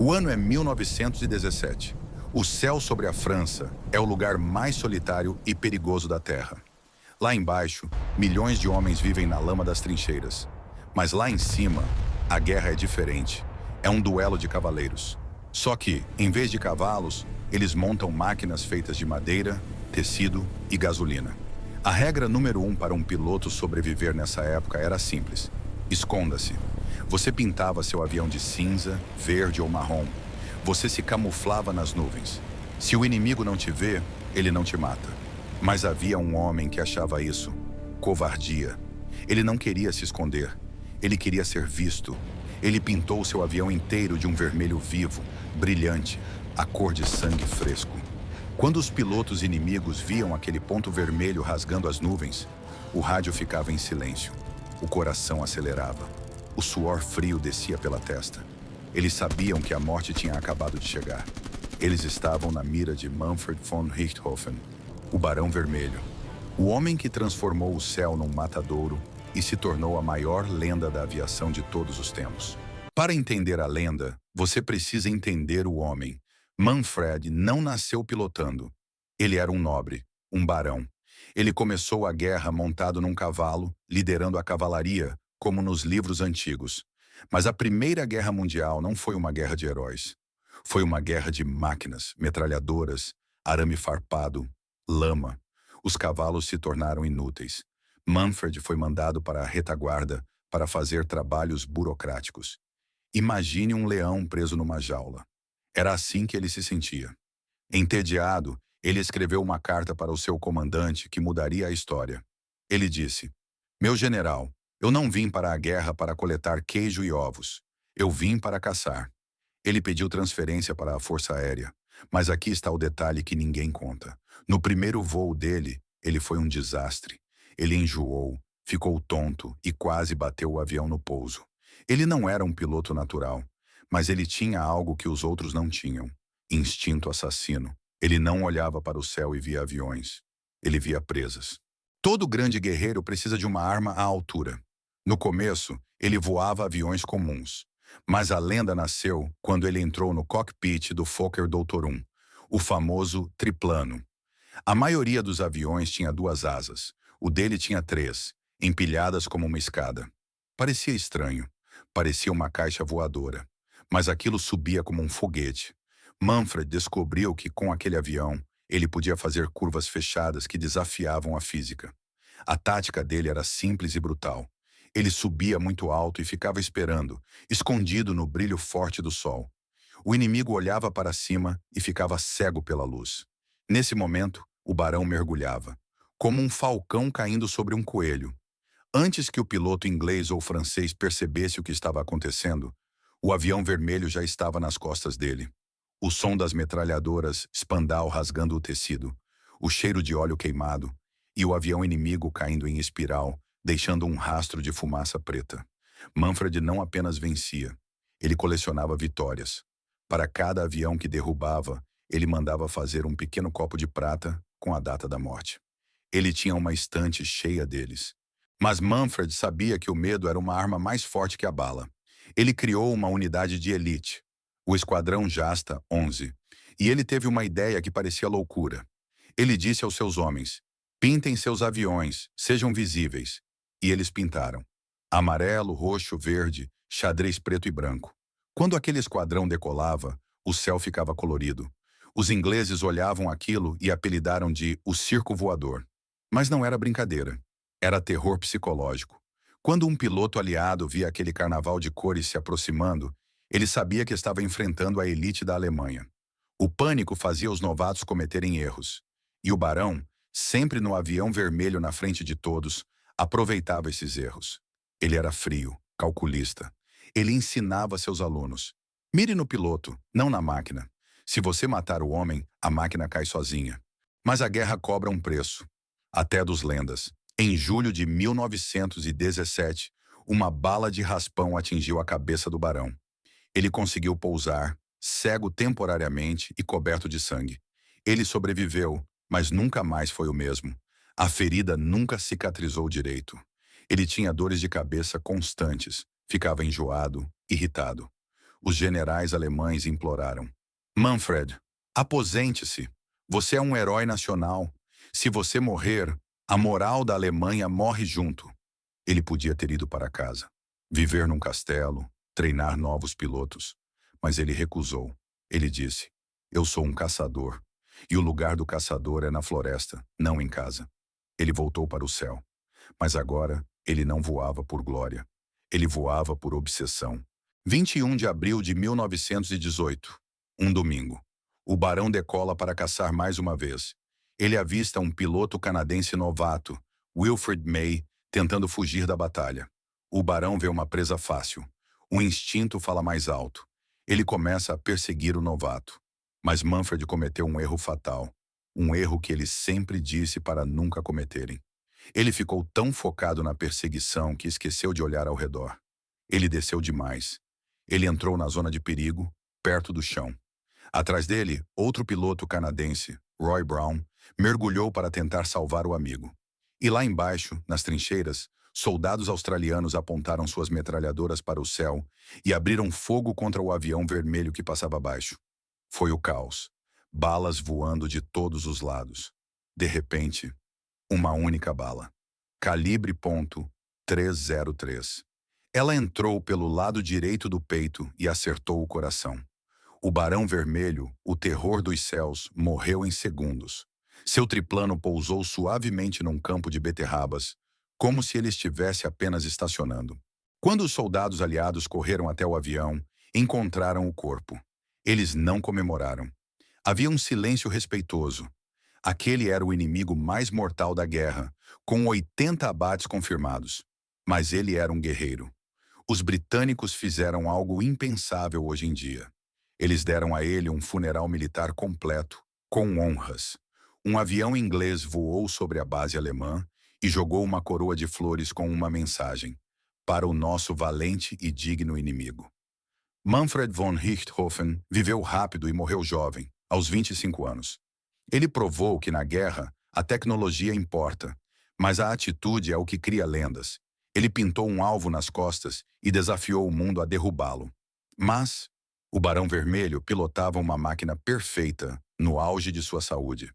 O ano é 1917. O céu sobre a França é o lugar mais solitário e perigoso da Terra. Lá embaixo, milhões de homens vivem na lama das trincheiras. Mas lá em cima, a guerra é diferente. É um duelo de cavaleiros. Só que, em vez de cavalos, eles montam máquinas feitas de madeira, tecido e gasolina. A regra número 1 para um piloto sobreviver nessa época era simples: esconda-se. Você pintava seu avião de cinza, verde ou marrom. Você se camuflava nas nuvens. Se o inimigo não te vê, ele não te mata. Mas havia um homem que achava isso covardia. Ele não queria se esconder. Ele queria ser visto. Ele pintou seu avião inteiro de um vermelho vivo, brilhante, a cor de sangue fresco. Quando os pilotos inimigos viam aquele ponto vermelho rasgando as nuvens, o rádio ficava em silêncio. O coração acelerava. O suor frio descia pela testa. Eles sabiam que a morte tinha acabado de chegar. Eles estavam na mira de Manfred von Richthofen, o Barão Vermelho, o homem que transformou o céu num matadouro e se tornou a maior lenda da aviação de todos os tempos. Para entender a lenda, você precisa entender o homem. Manfred não nasceu pilotando. Ele era um nobre, um barão. Ele começou a guerra montado num cavalo, liderando a cavalaria, como nos livros antigos. Mas a Primeira Guerra Mundial não foi uma guerra de heróis. Foi uma guerra de máquinas, metralhadoras, arame farpado, lama. Os cavalos se tornaram inúteis. Manfred foi mandado para a retaguarda para fazer trabalhos burocráticos. Imagine um leão preso numa jaula. Era assim que ele se sentia. Entediado, ele escreveu uma carta para o seu comandante que mudaria a história. Ele disse: "Meu general, eu não vim para a guerra para coletar queijo e ovos. Eu vim para caçar." Ele pediu transferência para a Força Aérea. Mas aqui está o detalhe que ninguém conta. No primeiro voo dele, ele foi um desastre. Ele enjoou, ficou tonto e quase bateu o avião no pouso. Ele não era um piloto natural, mas ele tinha algo que os outros não tinham: instinto assassino. Ele não olhava para o céu e via aviões. Ele via presas. Todo grande guerreiro precisa de uma arma à altura. No começo, ele voava aviões comuns. Mas a lenda nasceu quando ele entrou no cockpit do Fokker Doutor 1, o famoso triplano. A maioria dos aviões tinha 2 asas. O dele tinha 3, empilhadas como uma escada. Parecia estranho. Parecia uma caixa voadora. Mas aquilo subia como um foguete. Manfred descobriu que, com aquele avião, ele podia fazer curvas fechadas que desafiavam a física. A tática dele era simples e brutal. Ele subia muito alto e ficava esperando, escondido no brilho forte do sol. O inimigo olhava para cima e ficava cego pela luz. Nesse momento, o barão mergulhava, como um falcão caindo sobre um coelho. Antes que o piloto inglês ou francês percebesse o que estava acontecendo, o avião vermelho já estava nas costas dele. O som das metralhadoras Spandau rasgando o tecido, o cheiro de óleo queimado e o avião inimigo caindo em espiral, deixando um rastro de fumaça preta. Manfred não apenas vencia, ele colecionava vitórias. Para cada avião que derrubava, ele mandava fazer um pequeno copo de prata com a data da morte. Ele tinha uma estante cheia deles. Mas Manfred sabia que o medo era uma arma mais forte que a bala. Ele criou uma unidade de elite, o Esquadrão Jasta 11, e ele teve uma ideia que parecia loucura. Ele disse aos seus homens: "Pintem seus aviões, sejam visíveis." E eles pintaram. Amarelo, roxo, verde, xadrez preto e branco. Quando aquele esquadrão decolava, o céu ficava colorido. Os ingleses olhavam aquilo e apelidaram de o Circo Voador. Mas não era brincadeira. Era terror psicológico. Quando um piloto aliado via aquele carnaval de cores se aproximando, ele sabia que estava enfrentando a elite da Alemanha. O pânico fazia os novatos cometerem erros. E o barão, sempre no avião vermelho na frente de todos, aproveitava esses erros. Ele era frio, calculista. Ele ensinava seus alunos: "Mire no piloto, não na máquina. Se você matar o homem, a máquina cai sozinha." Mas a guerra cobra um preço, até dos lendas. Em julho de 1917, uma bala de raspão atingiu a cabeça do barão. Ele conseguiu pousar, cego temporariamente e coberto de sangue. Ele sobreviveu, mas nunca mais foi o mesmo. A ferida nunca cicatrizou direito. Ele tinha dores de cabeça constantes, ficava enjoado, irritado. Os generais alemães imploraram. Manfred, aposente-se. Você é um herói nacional. Se você morrer, a moral da Alemanha morre junto. Ele podia ter ido para casa, viver num castelo, treinar novos pilotos. Mas ele recusou. Ele disse, eu sou um caçador, e o lugar do caçador é na floresta, não em casa. Ele voltou para o céu. Mas agora, ele não voava por glória. Ele voava por obsessão. 21 de abril de 1918. Um domingo. O barão decola para caçar mais uma vez. Ele avista um piloto canadense novato, Wilfred May, tentando fugir da batalha. O barão vê uma presa fácil. O instinto fala mais alto. Ele começa a perseguir o novato. Mas Manfred cometeu um erro fatal. Um erro que ele sempre disse para nunca cometerem. Ele ficou tão focado na perseguição que esqueceu de olhar ao redor. Ele desceu demais. Ele entrou na zona de perigo, perto do chão. Atrás dele, outro piloto canadense, Roy Brown, mergulhou para tentar salvar o amigo. E lá embaixo, nas trincheiras, soldados australianos apontaram suas metralhadoras para o céu e abriram fogo contra o avião vermelho que passava abaixo. Foi o caos. Balas voando de todos os lados. De repente, uma única bala. Calibre .303. Ela entrou pelo lado direito do peito e acertou o coração. O Barão Vermelho, o terror dos céus, morreu em segundos. Seu triplano pousou suavemente num campo de beterrabas, como se ele estivesse apenas estacionando. Quando os soldados aliados correram até o avião, encontraram o corpo. Eles não comemoraram. Havia um silêncio respeitoso. Aquele era o inimigo mais mortal da guerra, com 80 abates confirmados. Mas ele era um guerreiro. Os britânicos fizeram algo impensável hoje em dia. Eles deram a ele um funeral militar completo, com honras. Um avião inglês voou sobre a base alemã e jogou uma coroa de flores com uma mensagem: para o nosso valente e digno inimigo. Manfred von Richthofen viveu rápido e morreu jovem, aos 25 anos. Ele provou que na guerra a tecnologia importa, mas a atitude é o que cria lendas. Ele pintou um alvo nas costas e desafiou o mundo a derrubá-lo. Mas o Barão Vermelho pilotava uma máquina perfeita no auge de sua saúde.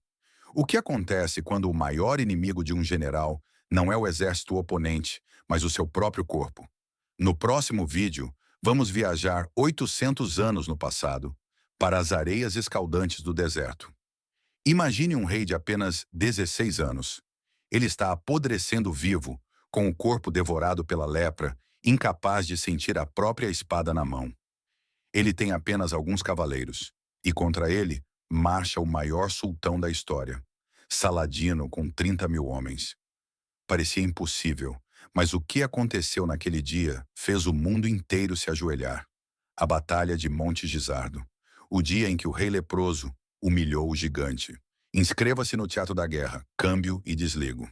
O que acontece quando o maior inimigo de um general não é o exército oponente, mas o seu próprio corpo? No próximo vídeo, vamos viajar 800 anos no passado, para as areias escaldantes do deserto. Imagine um rei de apenas 16 anos. Ele está apodrecendo vivo, com o corpo devorado pela lepra, incapaz de sentir a própria espada na mão. Ele tem apenas alguns cavaleiros, e contra ele marcha o maior sultão da história, Saladino com 30.000 homens. Parecia impossível, mas o que aconteceu naquele dia fez o mundo inteiro se ajoelhar. A Batalha de Monte Gisardo, o dia em que o rei leproso humilhou o gigante. Inscreva-se no Teatro da Guerra, câmbio e desligo.